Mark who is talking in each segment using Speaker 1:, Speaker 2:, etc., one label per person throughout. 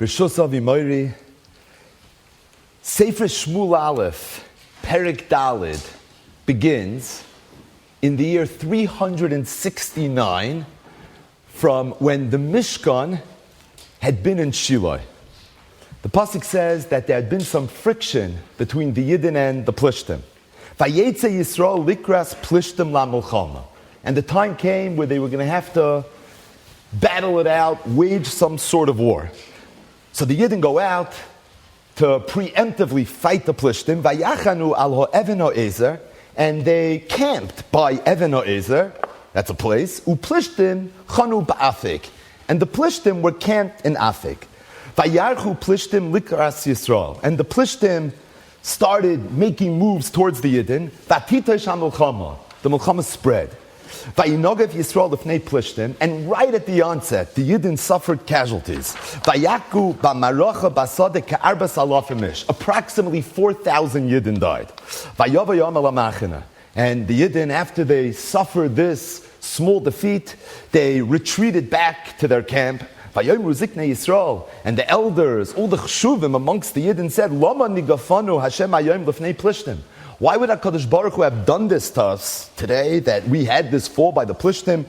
Speaker 1: Rishus Avimoiri, Sefer Shmuel Aleph, Perek Dalid, begins in the year 369 from when the Mishkan had been in Shiloh. The pasuk says that there had been some friction between the Yidden and the Plishtim. Vayetze Yisrael likras Plishtim lamilchama. And the time came where they were going to have to battle it out, wage some sort of war. So the Yidden go out to preemptively fight the Plishtim. Vayachanu al ha'even ha'ezer, and they camped by Even ha'ezer. That's a place. Uplishtim chanu ba'afik, and the Plishtim were camped in Afik. Vayarchu Plishtim likras Yisrael, and the Plishtim started making moves towards the Yidden. Vatitosh ha'milchama, the milchama spread. Vayinogav Yisrael lifnei Plishtim, and right at the onset, the Yidden suffered casualties. Vayaku b'marocha b'sadek ka'arbas alafim ish, approximately 4,000 Yidden died. Vayava yom el ha'machina, and the Yidden, after they suffered this small defeat, they retreated back to their camp. Vayomru ziknei Yisrael, and the elders, all the chshuvim amongst the Yidden said, Lama nigafanu Hashem hayom lifnei Plishtim. Why would HaKadosh Baruch Hu have done this to us today, that we had this fall by the Plishtim?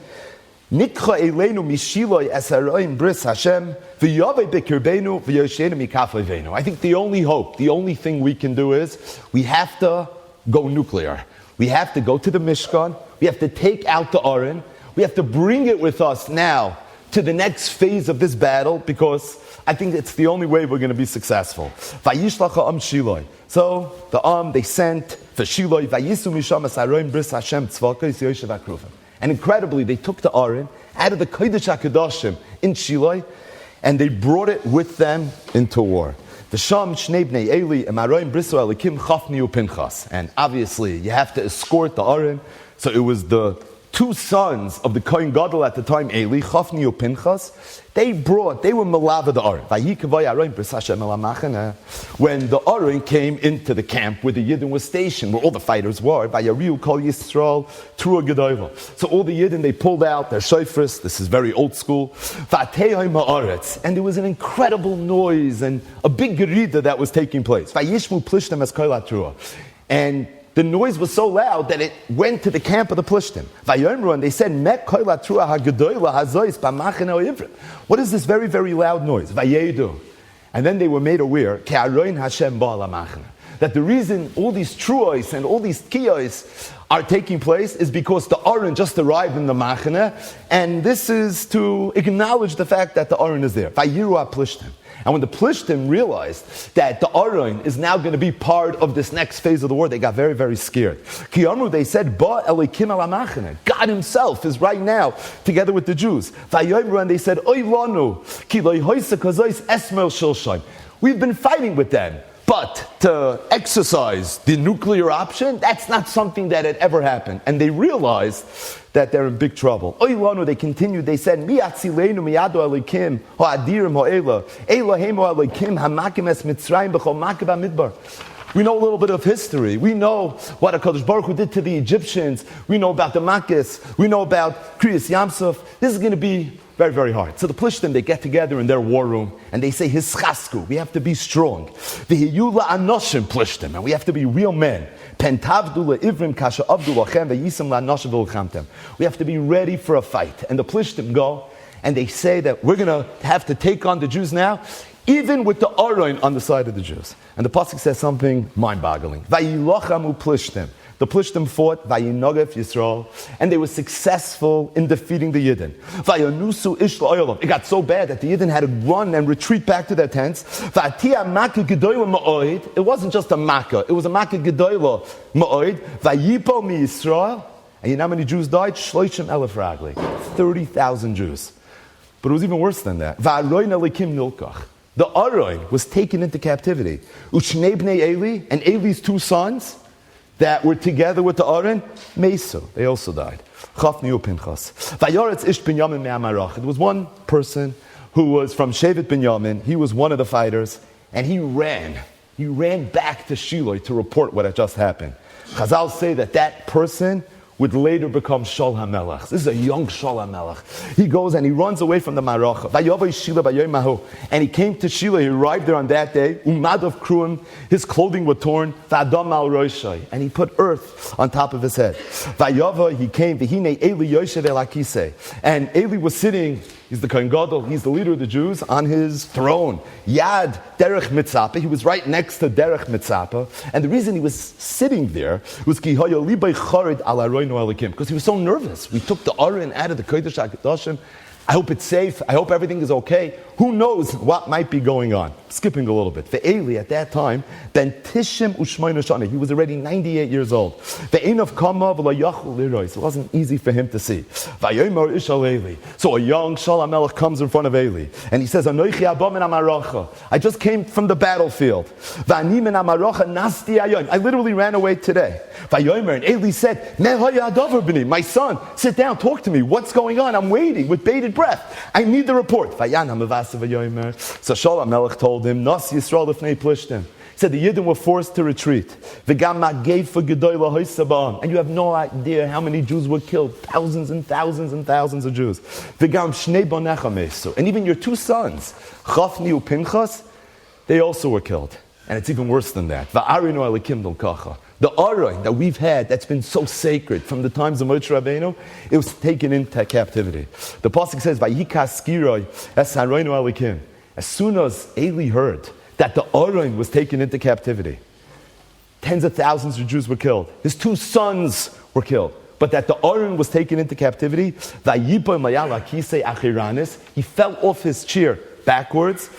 Speaker 1: Nikcha eleinu mishiloi es haroim bris Hashem, v'yavei b'kirbeinu v'yoshenu mikafleveinu. I think the only hope, the only thing we can do is, we have to go nuclear. We have to go to the Mishkan, we have to take out the Aron, we have to bring it with us now to the next phase of this battle, because I think it's the only way we're going to be successful. Vayishlach ha'am Shiloh. So the they sent for Shiloh. Vayisu misham es haroim bris Hashem tzvaka yisyoishev akruvim. And incredibly, they took the Aron out of the Kodesh HaKadoshim in Shiloh, and they brought it with them into war. The Sham Shnei Bnei Eli and Haroim brisu alikim Chafni uPinchas. And obviously, you have to escort the Aron. So it was the two sons of the Kohen Gadol at the time, Eli, Chafni uPinchas. They were Malava the Aron. When the Aron came into the camp where the Yidden was stationed, where all the fighters were, so all the Yidden, they pulled out their shofars. This is very old school. And there was an incredible noise and a big gerida that was taking place. And the noise was so loud that it went to the camp of the Plishtim. And they said, what is this very, very loud noise? And then they were made aware that the reason all these truos and all these kiyos are taking place is because the Aron just arrived in the Machane, and this is to acknowledge the fact that the Aron is there. And when the Plishtim realized that the Aron is now going to be part of this next phase of the war, they got very, very scared. Kiyamru, they said, God himself is right now together with the Jews. And they said, we've been fighting with them, but to exercise the nuclear option, that's not something that had ever happened. And they realized that they're in big trouble. They continued, they said, we know a little bit of history. We know what HaKadosh Baruch Hu did to the Egyptians. We know about the Makkis. We know about Kriyas Yamsuf. This is going to be very, very hard. So the Plishtim, they get together in their war room and they say, Hischasku, we have to be strong. V'hiyula anoshim Plishtim, and we have to be real men. Pentavdu le'ivrim kasha avdu lachem ve'yisam la'anoshim v'lchamtem. We have to be ready for a fight. And the Plishtim go and they say that we're going to have to take on the Jews now, even with the Aron on the side of the Jews. And the pasuk says something mind-boggling. Vayilochamu Plishtim. The Plishtim fought, Vayinogav Yisrael, and they were successful in defeating the Yidden. Vayanusu ish la'olam. It got so bad that the Yidden had to run and retreat back to their tents. Va'atia makkah gedoyla ma'oid. It wasn't just a makkah, it was a makkah gedoyla ma'oid. Vayipo mi Yisrael. And you know how many Jews died? Shloishim elef ragli. 30,000 Jews. But it was even worse than that. Va'aroin elikim nilkach. The Aron was taken into captivity. Ushnei bnei Eli, and Eli's two sons, that were together with the Aron, Meso, they also died. Chafni uPinchas. Vayoretz ish Binyamin me'amarach. It was one person who was from Shevet Binyamin. He was one of the fighters, and he ran. He ran back to Shiloh to report what had just happened. Chazal say that person would later become Shaul HaMelech. This is a young Shaul HaMelech. He goes and he runs away from the Maracha. And he came to Shiloh. He arrived there on that day. Umadav kruim, his clothing was torn. And he put earth on top of his head. He came. And Eli was sitting. He's the Kohen Gadol. He's the leader of the Jews on his throne. Yad Derech Mitzapa. He was right next to Derech Mitzapa. And the reason he was sitting there was because he was so nervous. We took the Aron out of the Kodesh HaKadoshim. I hope it's safe. I hope everything is okay. Who knows what might be going on? Skipping a little bit. For Eli at that time, then Tishim Ushmayna Shana. He was already 98 years old. It wasn't easy for him to see. So a young Shaul HaMelech comes in front of Eli, and he says, I just came from the battlefield. I literally ran away today. And Eli said, my son, sit down, talk to me. What's going on? I'm waiting with bated breath. I need the report. So Shaul HaMelech told him, Nas Yisrael lifnei plishtim. He said the Yidden were forced to retreat. And you have no idea how many Jews were killed. Thousands and thousands and thousands of Jews. And even your two sons, Chafni and Pinchas, they also were killed. And it's even worse than that. The Aron that we've had, that's been so sacred from the times of Moshe Rabbeinu, it was taken into captivity. The Pasuk says, as soon as Eli heard that the Aron was taken into captivity, tens of thousands of Jews were killed. His two sons were killed. But that the Aron was taken into captivity, he fell off his chair backwards.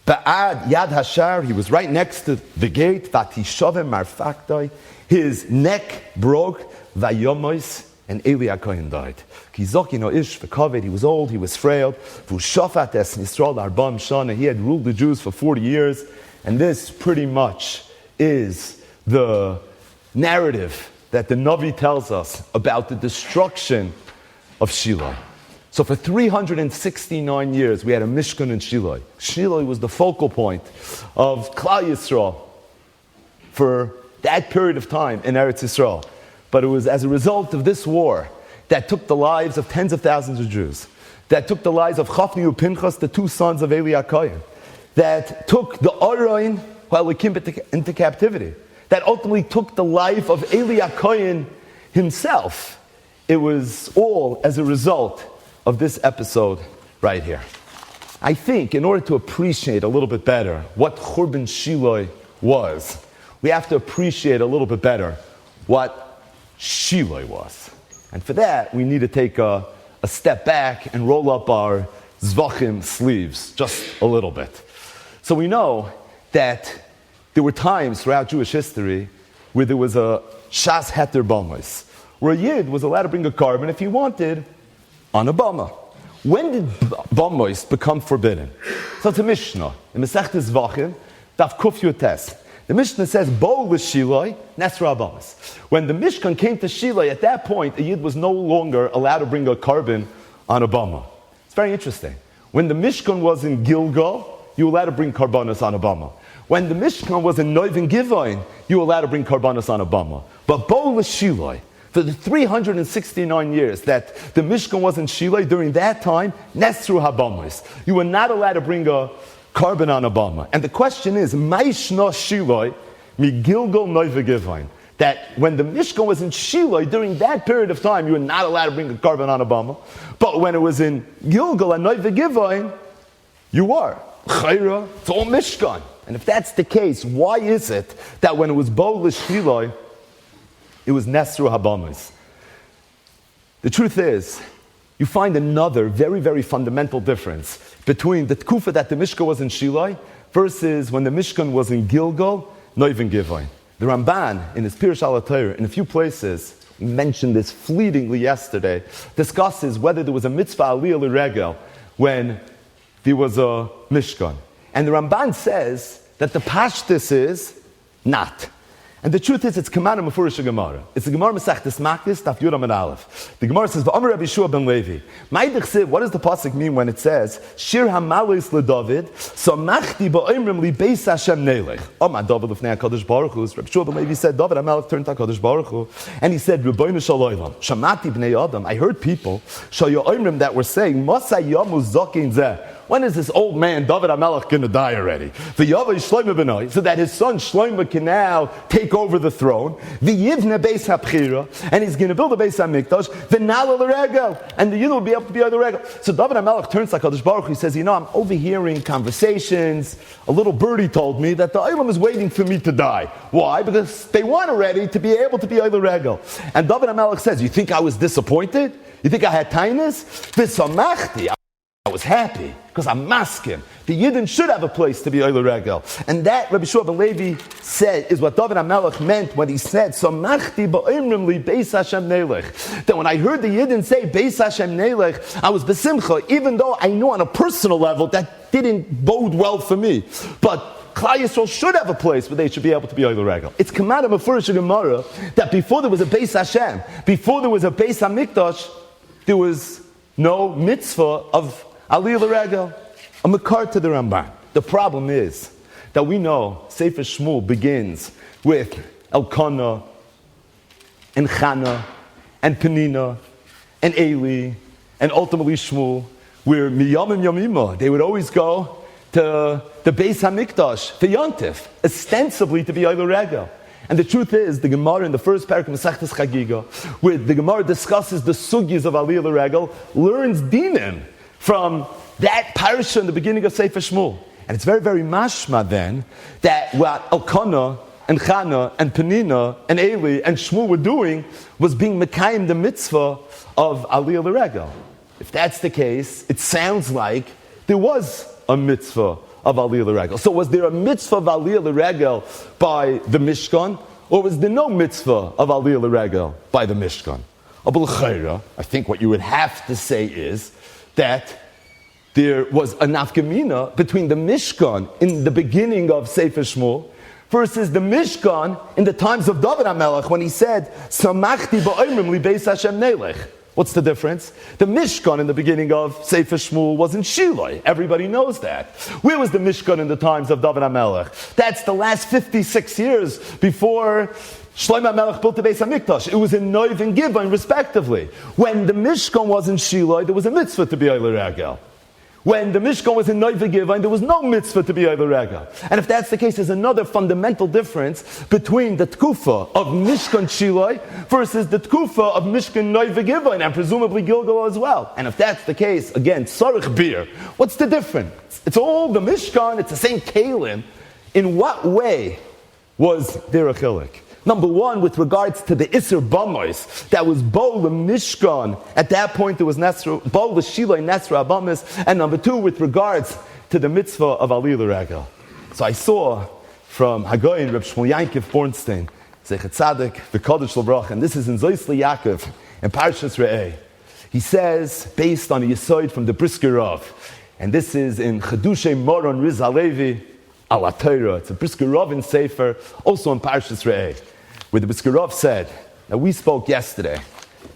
Speaker 1: Ba'ad Yad Hashar, he was right next to the gate. Vatishavim Marfaktai, his neck broke. Vayomois, and Eli HaKohen died. Kizokino Ish v'Kaved, he was old, he was frail. V'Shafat Es Yisrael Arbam Shana, he had ruled the Jews for 40 years. And this pretty much is the narrative that the Navi tells us about the destruction of Shiloh. So for 369 years, we had a Mishkan in Shiloh. Shiloh was the focal point of Klal Yisrael for that period of time in Eretz Yisrael. But it was as a result of this war that took the lives of tens of thousands of Jews, that took the lives of Chafni and Pinchas, the two sons of Eli HaKohen, that took the Aron while we came into captivity, that ultimately took the life of Eli HaKohen himself. It was all as a result of this episode right here. I think in order to appreciate a little bit better what Churban Shiloh was, we have to appreciate a little bit better what Shiloh was. And for that, we need to take a step back and roll up our Zvachim sleeves just a little bit. So we know that there were times throughout Jewish history where there was a Shas Heter Bamos, where a Yid was allowed to bring a carbon if he wanted on a bama. When did bamos become forbidden? So it's a Mishnah in Masechta Zvachim, Daf Kuf Yotes. The Mishnah says, Bo l'Shiloi, Nesra Bamos. When the Mishkan came to Shiloh, at that point, a Yid was no longer allowed to bring a carbon on a bama. It's very interesting. When the Mishkan was in Gilgal, you were allowed to bring karbanos on a bama. When the Mishkan was in Noiv and Givoin, you were allowed to bring karbanos on a bama. But Bo l'Shiloi, for the 369 years that the Mishkan was in Shiloh, during that time, Nesru Habamos. You were not allowed to bring a carbon on a bama. And the question is, Maishna Shiloh, mi Gilgal Noiv Givoin. That when the Mishkan was in Shiloh, during that period of time, you were not allowed to bring a carbon on a bama. But when it was in Gilgal and Noiv Givoin, you were. Chayra, it's all Mishkan. And if that's the case, why is it that when it was Bo l'Shiloh, it was Nesru Habamas? The truth is, you find another very, very fundamental difference between the Tkufa that the Mishkan was in Shiloh versus when the Mishkan was in Gilgal, Noiv and Givoin. The Ramban, in his Pirush Al HaTorah, in a few places, we mentioned this fleetingly yesterday, discusses whether there was a mitzvah aliyah l'regel when there was a Mishkan. And the Ramban says that the pashtus is not. And the truth is, it's Kamana Mefurish Gemara. It's the Gemara Masechtas Makis, Daf Yud Amud Aleph. The Gemara says, "V'Amar Rabbi Yeshua ben Levi." Ma'idich Siv, what does the pasuk mean when it says, "Shir Hamalis LeDavid, Samachti ba'Omrim li Beis Hashem Nelech"? Oh, my David lefnei Hakadosh Baruch Hu. Rabbi Yeshua ben Levi said, "David HaMelech turned to Hakadosh Baruch Hu, and he said, Rebbeinu Shel Olam, Shamati b'nei Adam." I heard people Shal Yo'omrim that were saying, "Masay Yamu Zakin Zeh." When is this old man, David HaMelech, going to die already? So that his son Shlomo can now take over the throne. And he's going to build a Beis HaMikdash. And the Yid will be able to be on the regel. So David HaMelech turns to HaKadosh Baruch Hu. He says, I'm overhearing conversations. A little birdie told me that the Olam is waiting for me to die. Why? Because they want already to be able to be on the regel. And David HaMelech says, you think I was disappointed? You think I had tinus? I was happy because I'm maskim. The Yidden should have a place to be Oile Regel. And that, Rabbi Yeshua ben Levi said, is what David HaMelech meant when he said, Samachti ba'omrim li Beis Hashem Nelech. That when I heard the Yidden say Beis Hashem Nelech, I was besimcha, even though I knew on a personal level that didn't bode well for me. But Klal Yisrael should have a place where they should be able to be Oile Regel. It's Kamada Mefurish Gemara that before there was a Beis Hashem, before there was a Beis HaMikdash, there was no mitzvah of Aliyah L'Regel, a makar to the Ramban. The problem is that we know Sefer Shmuel begins with Elkanah and Chana and Penina and Eli and ultimately Shmuel, where Miyamim Yamima, they would always go to the Beis HaMikdash for Yontif, ostensibly to be Oile Regel. And the truth is, the Gemara in the first parak of Masechtas Chagiga, where the Gemara discusses the sugyas of Aliyah L'Regel, learns dinim from that parasha in the beginning of Sefer Shmuel. And it's very, very mashma then that what Elkanah and Chana and Penina and Eli and Shmuel were doing was being mekayim the mitzvah of Aliyah L'Regel. If that's the case, it sounds like there was a mitzvah of Aliyah L'Regel. So was there a mitzvah of Aliyah L'Regel by the Mishkan, or was there no mitzvah of Aliyah L'Regel by the Mishkan? Abul Chayra, I think what you would have to say is that there was a nafkamina between the Mishkan in the beginning of Sefer Shmuel versus the Mishkan in the times of David HaMelech when he said, Samachti ba'omrim li Beis Hashem Nelech. What's the difference? The Mishkan in the beginning of Sefer Shmuel was in Shiloh. Everybody knows that. Where was the Mishkan in the times of David HaMelech? That's the last 56 years before Shlomo HaMelech built the Beis HaMikdash. It was in Noiv and Givon, respectively. When the Mishkan was in Shiloh, there was a mitzvah to be Oile Regel. When the Mishkan was in Noiv and Givon, there was no mitzvah to be Oile Regel. And if that's the case, there's another fundamental difference between the Tkufa of Mishkan Shiloh versus the Tkufa of Mishkan Noiv and Givon, and presumably Gilgal as well. And if that's the case, again, Sarich Bir, what's the difference? It's all the Mishkan, it's the same Kalim. In what way was there a chilik? Number one, with regards to the Isser Bamois, that was Bo the Mishkan. At that point, there was Bo the Shiloh Nesra Abamis. And number two, with regards to the mitzvah of Aliyah L'Regel. So I saw from Hagoyin, Reb Shmuel Yankiv Bornstein, Zechet Tzadik, V'Kodesh L'Brach, and this is in Zois Yaakov, in Parshas Re'eh. He says, based on a Yesod from the Brisker Rav, and this is in Chedushay Moron Riz Halevi, Ala Torah. It's a Brisker Rav in Sefer, also in Parshas Re'eh, where the Brisker Rav said, now we spoke yesterday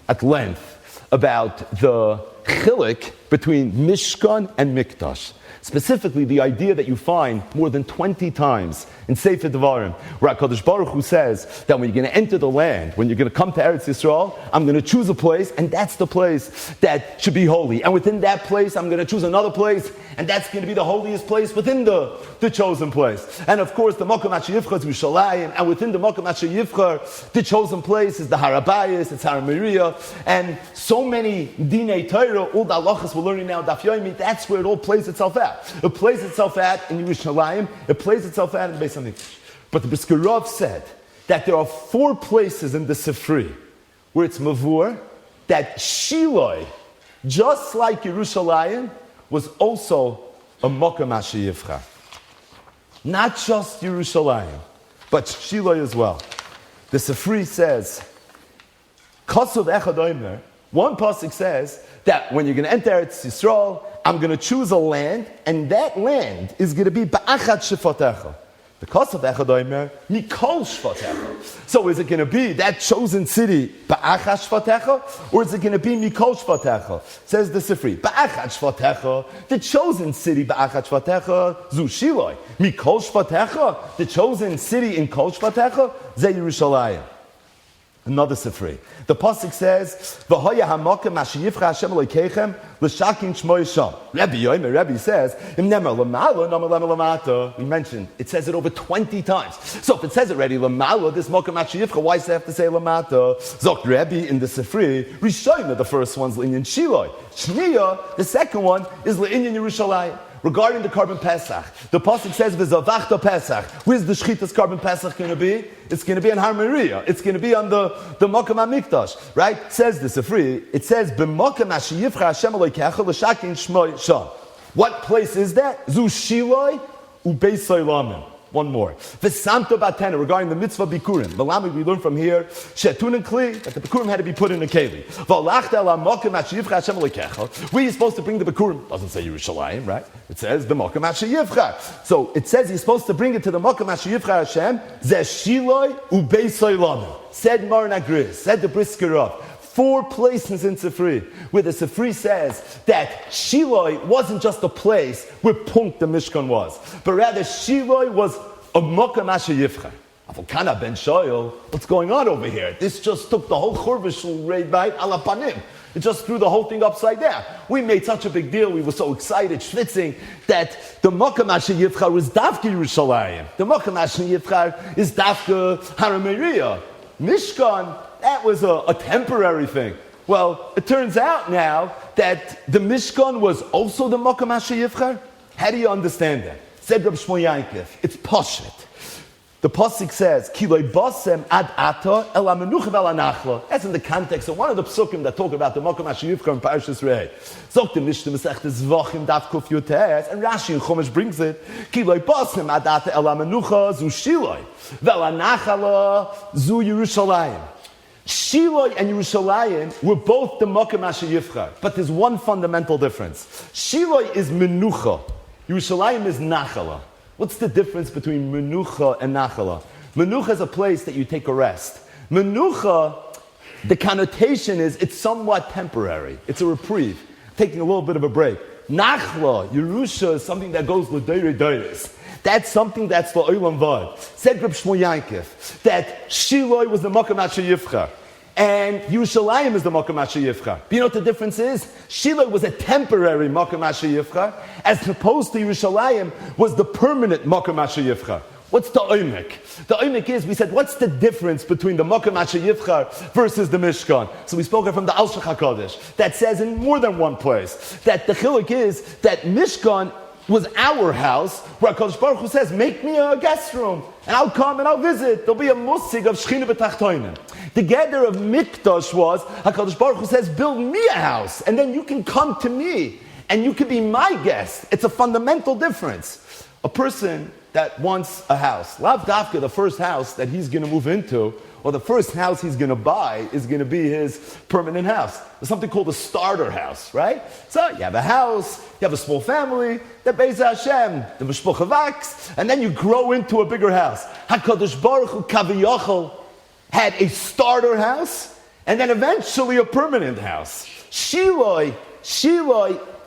Speaker 1: at length about the chilik between Mishkan and Mikdash. Specifically, the idea that you find more than 20 times in Sefer Devarim, where HaKadosh Baruch Hu says that when you're going to enter the land, when you're going to come to Eretz Yisrael, I'm going to choose a place, and that's the place that should be holy. And within that place, I'm going to choose another place, and that's going to be the holiest place within the chosen place. And of course, the Mokom Asher Yivchar is Yerushalayim, and within the Mokom Asher Yivchar, the chosen place is the Har Habayis, it's Har Moriah, and so many Dinei Torah, all the halachas we're learning now, Daf Yomi, that's where it all plays itself out. It plays itself out in Yerushalayim, it plays itself out in Beis HaMikdash. But the Brisker Rav said that there are 4 places in the Sifri where it's mavur that Shiloh, just like Yerushalayim, was also a Mokom Asher Yivchar. Not just Yerushalayim, but Shiloh as well. The Sifri says, Kasuv Echad Omer, one pasuk says that when you're going to enter Eretz Yisrael, I'm going to choose a land, and that land is going to be Ba'achat Shefatecha. The Kosav Echad Omer, Mikol Shvatecha. So is it going to be that chosen city, Ba'achad Shvatecha, or is it going to be Mikol Shvatecha? Says the Sifri, Ba'achad Shvatecha, the chosen city, Ba'achad Shvatecha, Zu Shiloh. Mikol Shvatecha, the chosen city in Kol Shvatecha, Ze Yerushalayim. Another Sifri. The pasuk says, "V'hoya hamakom asher yivcha Hashem Elokeichem l'shakin shmo yisham." Rebbe says, "Im nemer lamala, nemer lamata." We mentioned it says it over 20 times. So if it says already lamala, this makom asher yivcha, why does it have to say lamata? Zok Rebbe in the Sifri. Rishayna, the first one's l'inyan Shiloh. Shniya, the second one is l'inyan Yerushalayim. Regarding the carbon Pesach, the pasuk says v'zavachta Pesach. Where's the shchitas carbon Pesach going to be? It's going to be on Har Moriah. It's going to be on the Makom HaMikdash, right? It says this, it says b'makom asher yivcha Hashem Elokecha l'shakin shmo sham. What place is that? Zu Shiloh u'beis Olamim. One more. V'samto batena, regarding the mitzvah bikurim. Malami, we learn from here, shetun and kli, that the bikurim had to be put in a keli. V'alachta ala mokem asher yivcha Hashem Elokecha. Where are you supposed to bring the bikurim? Doesn't say Yerushalayim, right? It says the mokem asher yivcha. So it says you're supposed to bring it to the mokem asher yivcha Hashem, ze Shiloh u'beis Olamim. Said Mar Nagris, said the Briskerov. 4 places in Sifri where the Sifri says that Shiloh wasn't just a place where Punk the Mishkan was, but rather Shiloh was a Mokem Asher Yivcha. Avokana ben Shoyel, what's going on over here? This just took the whole Churvishul raid by ala panim. It just threw the whole thing upside down. We made such a big deal, we were so excited, schwitzing, that the Mokem Asher Yivcha was Dafka Yerushalayim. The Mokem Asher Yivcha is Dafka Har Moriah. Mishkan, that was a temporary thing. Well, it turns out now that the Mishkan was also the Mokem Asher Yivcha. How do you understand that? Said Reb Shmuel Yankov, it's Pashit. The pasuk says, "Ki lo basem ad ata el hamenucha vel hanachla." That's in the context of one of the psukim that talk about the Mokem Asher Yivcha in Parashas Re'eh. Zok the Mishnah Masechtas Zvachim Daf Kuf Yotes, and Rashi in Chumash brings it, "Ki lo basem ad ata el hamenucha zu Shiloh vel hanachla zu Yerushalayim." Shiloh and Yerushalayim were both the Mokem Asher Yivcha, but there's one fundamental difference. Shiloh is menucha, Yerushalayim is nachala. What's the difference between menucha and nachala? Menucha is a place that you take a rest. Menucha, the connotation is it's somewhat temporary. It's a reprieve, taking a little bit of a break. Nachla, Yerusha, is something that goes l'deire deires. That's something that's the Olam Vad. Said Reb Shmuel Yankov that Shiloh was the Mokem Asher Yivcha and Yerushalayim is the Mokem Asher Yivcha. But you know what the difference is? Shiloh was a temporary Mokem Asher Yivcha, as opposed to Yerushalayim was the permanent Mokem Asher Yivcha. What's the oimek? The oimek is, we said, what's the difference between the Mokem Asher Yivcha versus the Mishkan? So we spoke from the Al Shach HaKadosh that says in more than one place that the chiluk is that Mishkan was our house, where HaKadosh Baruch Hu says, make me a guest room, and I'll come and I'll visit. There'll be a musig of Shechina B'tachtoinim. The gather of Mikdash was, HaKadosh Baruch Hu says, build me a house, and then you can come to me, and you can be my guest. It's a fundamental difference. A person that wants a house, Lav Dafka, the first house that he's going to move into, or the first house he's going to buy is going to be his permanent house. There's something called a starter house, right? So you have a house, you have a small family, the Beis Hashem, the Mishpocha Vaks, and then you grow into a bigger house. HaKadosh Baruch Hu Kaviyachol had a starter house, and then eventually a permanent house. Shiloh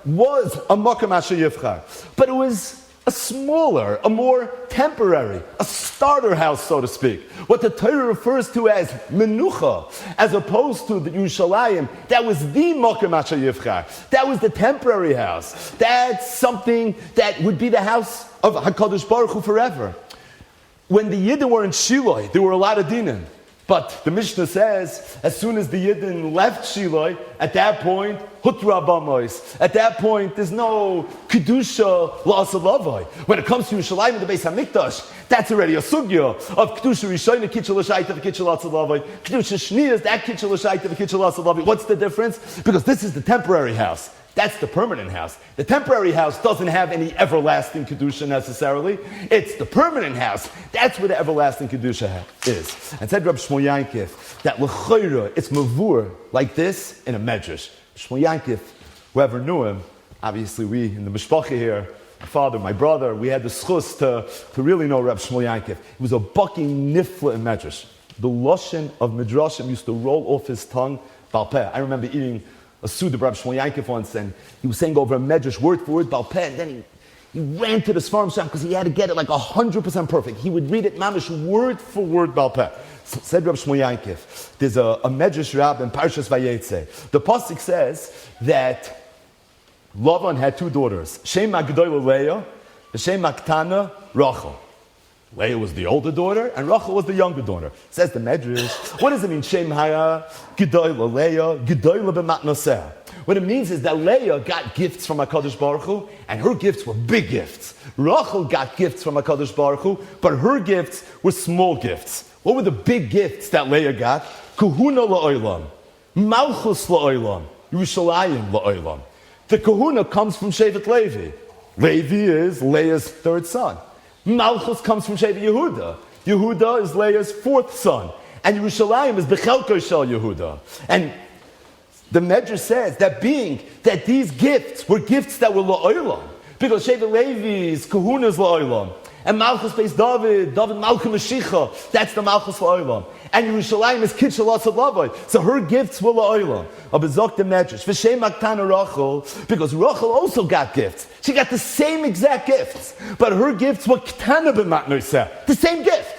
Speaker 1: was a Mokem Asher Yivcha, but it was a smaller, a more temporary, a starter house, so to speak. What the Torah refers to as menucha, as opposed to the Yerushalayim, that was the Mokem Asher Yivcha. That was the temporary house. That's something that would be the house of HaKadosh Baruch Hu forever. When the Yidden were in Shiloh, there were a lot of dinim. But the Mishnah says, as soon as the Yidden left Shiloh, at that point, Hutra Bamois. At that point, there's no Kedusha La'asalavai. When it comes to Yerushalayim and the Beis HaMikdash, that's already a sugya of Kedusha Rishayna, Kitchel L'Shaita, Kitchel La'asalavai. Kedusha Shniya, that Kitchel L'Shaita, Kitchel La'asalavai. What's the difference? Because this is the temporary house. That's the permanent house. The temporary house doesn't have any everlasting Kedusha necessarily. It's the permanent house. That's where the everlasting Kedusha is. And said Reb Shmuel Yankov that l'chayra, it's mavur like this in a medrash. Shmuel Yankov, whoever knew him, obviously we in the mishpacha here, my father, my brother, we had the schus to really know Reb Shmuel Yankiv. He was a bucking nifla in Medrash. The lashon of Midrashim used to roll off his tongue, Baal Peh. I remember eating a Suda of Reb Shmuel Yankiv once, and he was saying over a Medrash, word for word, Baal Peh, and then he ran to the Sfarim shop because he had to get it like 100% perfect. He would read it mamish word for word Baal Peh. So, said Reb Shmuel Yankiv, there's a Medrash Rab in Parshas Vayetze. The pasuk says that Lavan had two daughters, Shem HaGedolah Leah, and Shem HaKtana Rachel. Leah was the older daughter, and Rachel was the younger daughter. Says the Medrash. What does it mean? Shem HaGedolah Leah, Gedolah b'matnoseh. What it means is that Leah got gifts from HaKadosh Baruch Hu, and her gifts were big gifts. Rachel got gifts from HaKadosh Baruch Hu, but her gifts were small gifts. What were the big gifts that Leah got? Kahuna la'olam, Malchus la'olam, Yerushalayim la'olam. The kahuna comes from Shevet Levi. Levi is Leah's third son. Malchus comes from Shevet Yehuda. Yehuda is Leah's fourth son. And Yerushalayim is Bechelko Shel Yehuda. And the Medrash says that being that these gifts were gifts that were la'olam, because Shevet Levi's kahuna is la'olam, and Malchus based David Malchus Mashiach, that's the Malchus la'olam. And Yerushalayim is Kid Shalasad Lavai. So her gifts were la'olam. Abizok the Medrash. V'shem HaKtana Rachel, because Rachel also got gifts. She got the same exact gifts. But her gifts were Ktana b'matnoseh. The same gift.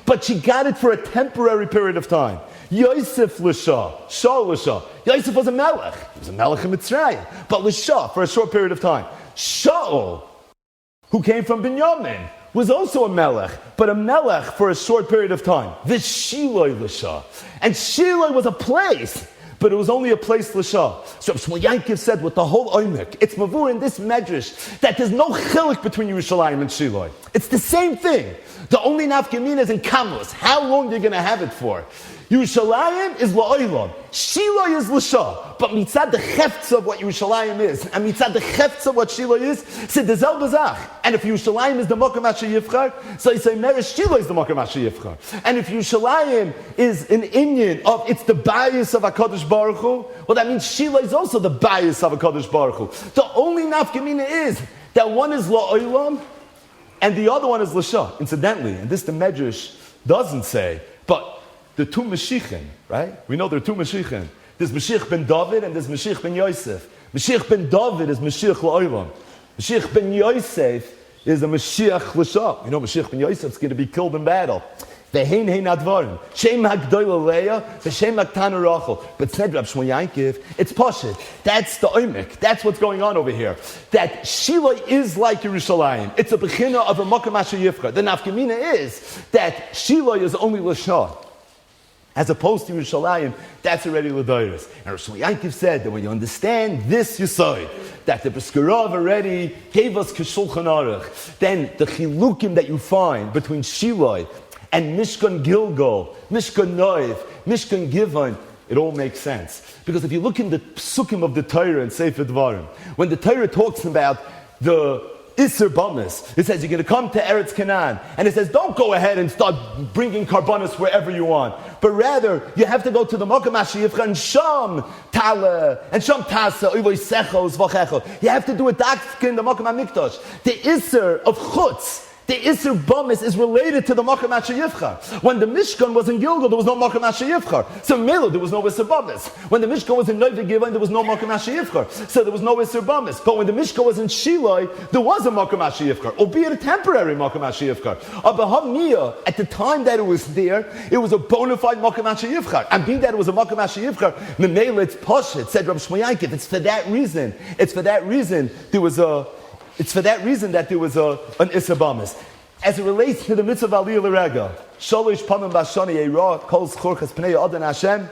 Speaker 1: But she got it for a temporary period of time. Yosef l'shah, Shah l'shah. Yosef was a melech. He was a melech in Mitzrayim. But l'shah for a short period of time. Shaul, who came from Binyamin, was also a melech, but a melech for a short period of time. This Shiloh l'shah. And Shiloh was a place, but it was only a place l'shah. So Shmuel Yankiv said with the whole oimik, it's mavur in this medrash, that there's no chilik between Yerushalayim and Shiloh. It's the same thing. The only nafkamina is in Kamus. How long are you going to have it for? Yerushalayim is la'olam. Shiloh is l'shah. But mitzad the chefts of what Yerushalayim is, and mitzad the chefts of what Shiloh is, said the zel bazach. And if Yerushalayim is the mokum asher yivchar, so you say Meresh Shiloh is the mokum asher yivchar. And if Yerushalayim is an Inyan of, it's the bias of HaKadosh Baruch Hu, well that means Shiloh is also the bias of HaKadosh Baruch Hu. The only nafkamina is that one is la'olam, and the other one is l'shah. Incidentally, and this the Medrash doesn't say, but the two Mashiachim, right? We know there are two Mashiachim. There's Mashiach ben David and there's Mashiach ben Yosef. Mashiach ben David is Mashiach la'olam. Mashiach ben Yosef is a Mashiach l'shah. You know, Mashiach ben Yosef is going to be killed in battle. Ve'hein hein advarim. Shem ha'gdolah Leah, ve'shem ha'ktana Rachel. But said Reb Shmuel Yankiv, it's pashut. That's the oimik. That's what's going on over here. That Shiloh is like Yerushalayim. It's a bechina of a makom asher yifchar. The nafkamina is that Shiloh is only l'shah. As opposed to Yerushalayim, that's already l'dayris. And Rosh Yankiv said that when you understand this Yesod, that the Briskerov already gave us K'shulchan Aruch, then the chilukim that you find between Shiloh and Mishkan Gilgal, Mishkan Noiv, Mishkan Givon, it all makes sense. Because if you look in the psukim of the Torah and Sefer Dvarim, when the Torah talks about the Isser Bamas, it says you're going to come to Eretz Canaan, and it says don't go ahead and start bringing karbanos wherever you want, but rather you have to go to the Mokum Asher Yivcha and Sham Tala and Sham Tasa Uvoy Sechos Vachecho. You have to do it in the Mokum HaMikdash. The Isser of Chutz, the Isser Bamis is related to the Mokum Asher Yivcha. When the Mishkan was in Gilgal, there was no Mokum Asher Yivcha. So Mela, there was no Isser Bamis. When the Mishkan was in Noiv Givon, there was no Mokum Asher Yivcha. So there was no Isser Bamis. But when the Mishkan was in Shiloh, there was a Mokum Asher Yivcha, albeit a temporary Mokum Asher Yivcha. At the time that it was there, it was a bona fide Mokum Asher Yivcha. And being that it was a Mokum Asher Yivcha, Memela, it's Poshet, said Rabbi Shmuel Yankiv. It's for that reason that there was an Isabamis. As it relates to the mitzvah of Aliyah L'Rega, Sholish Pamim Bashani Eira, Kol Schorchas Pnei Adan Hashem,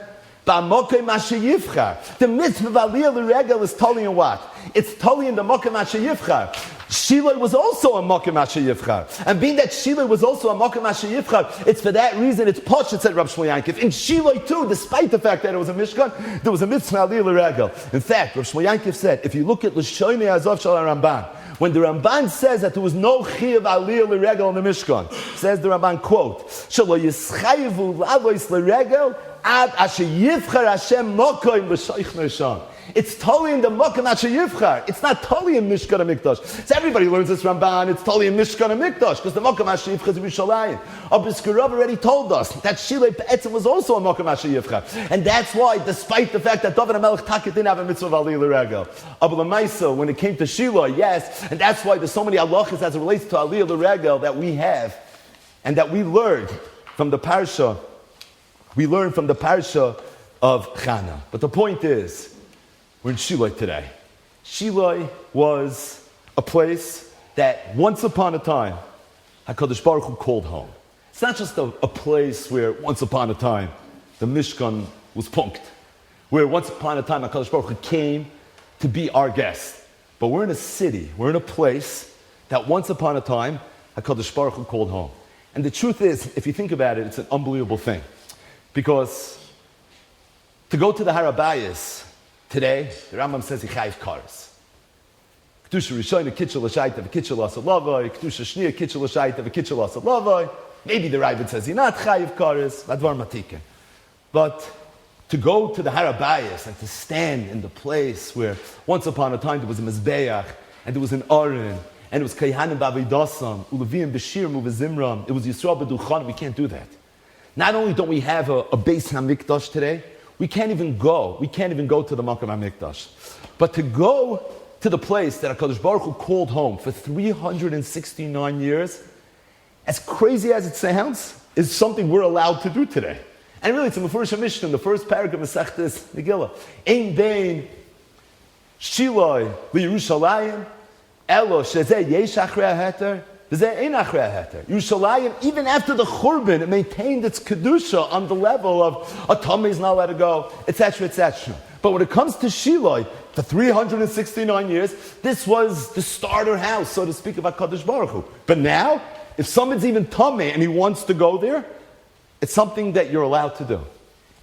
Speaker 1: Ba'mokim Asher Yivcha. The mitzvah of Aliyah L'Rega is totally in what? It's totally in the Mokim Asher Yivcha. Shiloh was also a Mokim Asher Yivcha. And being that Shiloh was also a Mokim Asher Yivcha, it's for that reason, it's Poshet, said Rav Shmuel Yankiv. In Shiloh too, despite the fact that it was a Mishkan, there was a mitzvah Aliyah L'Rega. In fact, Rav Shmuel Yankiv said, if you look at L'Shoinei Azov Shal Ramban, when the Ramban says that there was no Chiyav Aliyah L'Regel in the Mishkan, says the Ramban, quote, Shalo Yischayivu Lavois L'Regel Ad Asher Yivchar Hashem Mokoim L'Shoich Nesham. It's totally in the Mokum Asher Yivchar. It's not totally in Mishkan HaMikdash. So everybody learns this Ramban, it's totally in Mishkan HaMikdash, because the Mokum Asher Yivchar is Yerushalayim. Abiskarov already told us that Shiloh Be'etzim was also a Mokum Asher Yivchar. And that's why, despite the fact that David HaMelech Taka didn't have a mitzvah of Aliyah L'Regel, Abba L'Maisa, when it came to Shiloh, yes, and that's why there's so many halachas as it relates to Aliyah L'Regel that we have, and that we learned from the Parsha. We learned from the Parsha of Chana. But the point is, we're in Shiloh today. Shiloh was a place that once upon a time, HaKadosh Baruch Hu called home. It's not just a place where once upon a time the Mishkan was punked, where once upon a time HaKadosh Baruch Hu came to be our guest. But we're in a city, we're in a place that once upon a time HaKadosh Baruch Hu called home. And the truth is, if you think about it, it's an unbelievable thing. Because to go to the Harabayas today, the Rambam says he chayiv kares. Kedusha Rishona kitchel l'shayta v'kitchel asalavai. Kedusha Shniya kitchel l'shayta v'kitchel asalavai. Maybe the Ravid says he's not chayiv kares. Ladvar matiken. But to go to the Harabayas and to stand in the place where once upon a time there was a mizbeach and there was an aron and it was kayhanim b'avidasam ulevim b'shir uv'zimram. It was Yisrael b'duchan. We can't do that. Not only don't we have a Beis HaMikdash today, we can't even go to the Makom HaMikdash. But to go to the place that HaKadosh Baruch Hu called home for 369 years, as crazy as it sounds, is something we're allowed to do today. And really, it's in the first Mishnah, the first paragraph of Masechtas Megillah. Ein bein Shiloh liYerushalayim elo shezeh yesh achrei haheter. Yerushalayim, even after the Churban, it maintained its Kedusha on the level of a tummy is not allowed to go, etc., etc. But when it comes to Shiloh, for 369 years, this was the starter house, so to speak, of HaKadosh Baruch Hu. But now, if someone's even tummy and he wants to go there, it's something that you're allowed to do.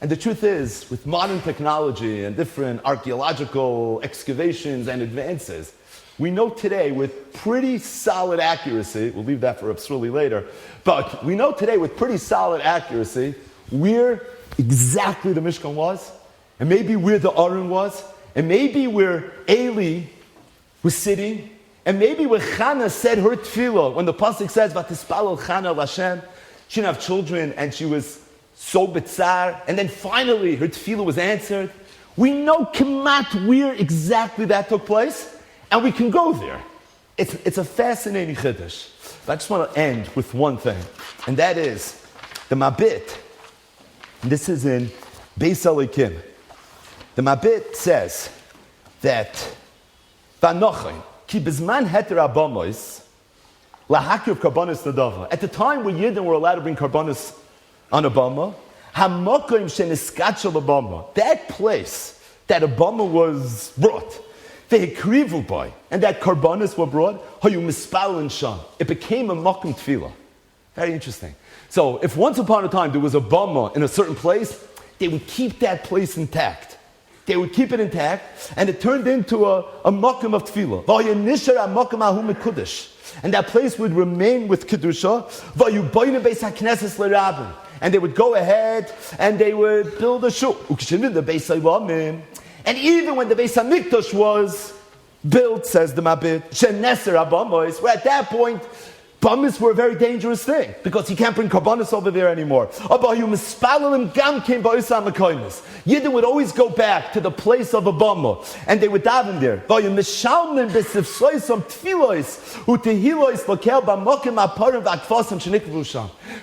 Speaker 1: And the truth is, with modern technology and different archaeological excavations and advances, we know today with pretty solid accuracy, we'll leave that for Absruli later, but we know today with pretty solid accuracy where exactly the Mishkan was, and maybe where the Aron was, and maybe where Eli was sitting, and maybe where Chana said her tefillah, when the pasuk says, "Vatispalel Chana Lashem," she didn't have children, and she was so bitzar, and then finally her tefillah was answered. We know kemat where exactly that took place. And we can go there. It's a fascinating chiddush. But I just want to end with one thing, and that is the Mabit. And this is in Beis Elikim. The Mabit says that V'anochim ki bezman heter abamos lahakriv karbanos nadava. At the time when Yidden were allowed to bring karbanos on a bama, hamokim sheniskatshel abama. That place that a bama was brought. Vehikrivu boy, and that karbanos were brought. Hayu mispalin sham. It became a makom tefillah. Very interesting. So, if once upon a time there was a bama in a certain place, they would keep that place intact. They would keep it intact, and it turned into a makom of tefillah. Vayu nishar makom ahu mekudesh, and that place would remain with kedusha. Vayu boyne beis hakneses lerabim, and they would go ahead and they would build a shul. Ukishivin the beis haylamim. And even when the Beis HaMikdash was built, says the Mabit, Sheneser Abamois, where at that point, Bamis were a very dangerous thing, because you can't bring Karbanis over there anymore. Yidden would always go back to the place of a Bama, and they would daven there.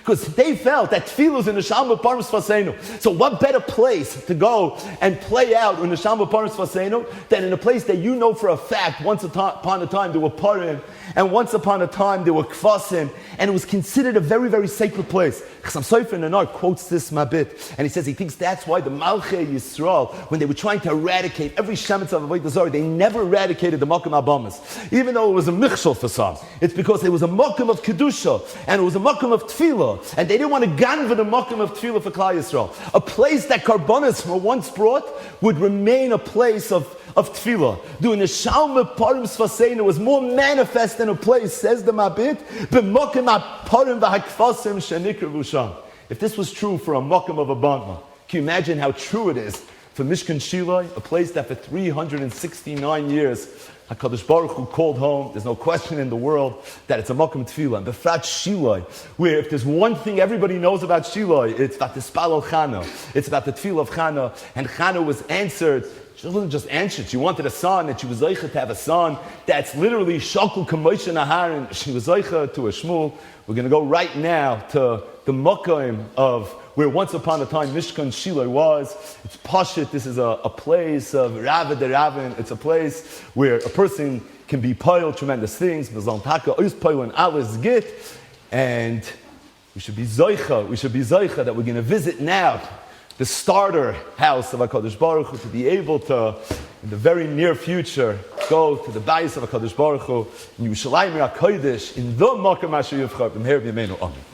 Speaker 1: Because they felt that tefillah in the Shalma Parmas Fasenu. So what better place to go and play out in the Shalma Parmas Fasenu than in a place that you know for a fact once upon a time there were Parim, and once upon a time there were Kfasim, and it was considered a very, very sacred place. Chasam Sofer in the Nar quotes this Mabit, and he says he thinks that's why the Malchei Yisrael, when they were trying to eradicate every Shemitz of Avodah Zarah, they never eradicated the Mokum Abamas, even though it was a Michshol for some. It's because there was a Mokum of Kedusha, and it was a Mokum of Tefillah, and they didn't want to ganva the Mokum of Tefillah for Klal Yisrael. A place that Karbonis were once brought would remain a place of Tefillah. Doing the Shalma Parim Sfaseinu was more manifest in a place, says the Mabit, b'mokim ha-parim v'hakfasim shenikra v'usham. If this was true for a mokum of a bama, can you imagine how true it is for Mishkan Shiloh, a place that for 369 years HaKadosh Baruch Hu called home. There's no question in the world that it's a Makom Tefillah. And Befrat Shiloh, where if there's one thing everybody knows about Shiloh, it's about the Spal of Chana. It's about the Tefillah of Chana. And Chana was answered. She wasn't just answered. She wanted a son, and she was Zoicha to have a son. That's literally Shakul Kamosh Naharin. She was Zoicha to a Shmuel. We're going to go right now to the Makom of where once upon a time Mishkan Shiloh was. It's Pashit. This is a place of Rava de Ravin. It's a place where a person can be piled tremendous things. And we should be Zoicha that we're going to visit now the starter house of HaKadosh Baruch Hu, to be able to, in the very near future, go to the Bayis of HaKadosh Baruch Hu in Yerushalayim HaKodesh, in the Makom Asher Yivchar, B'meher B'yameinu. Amen.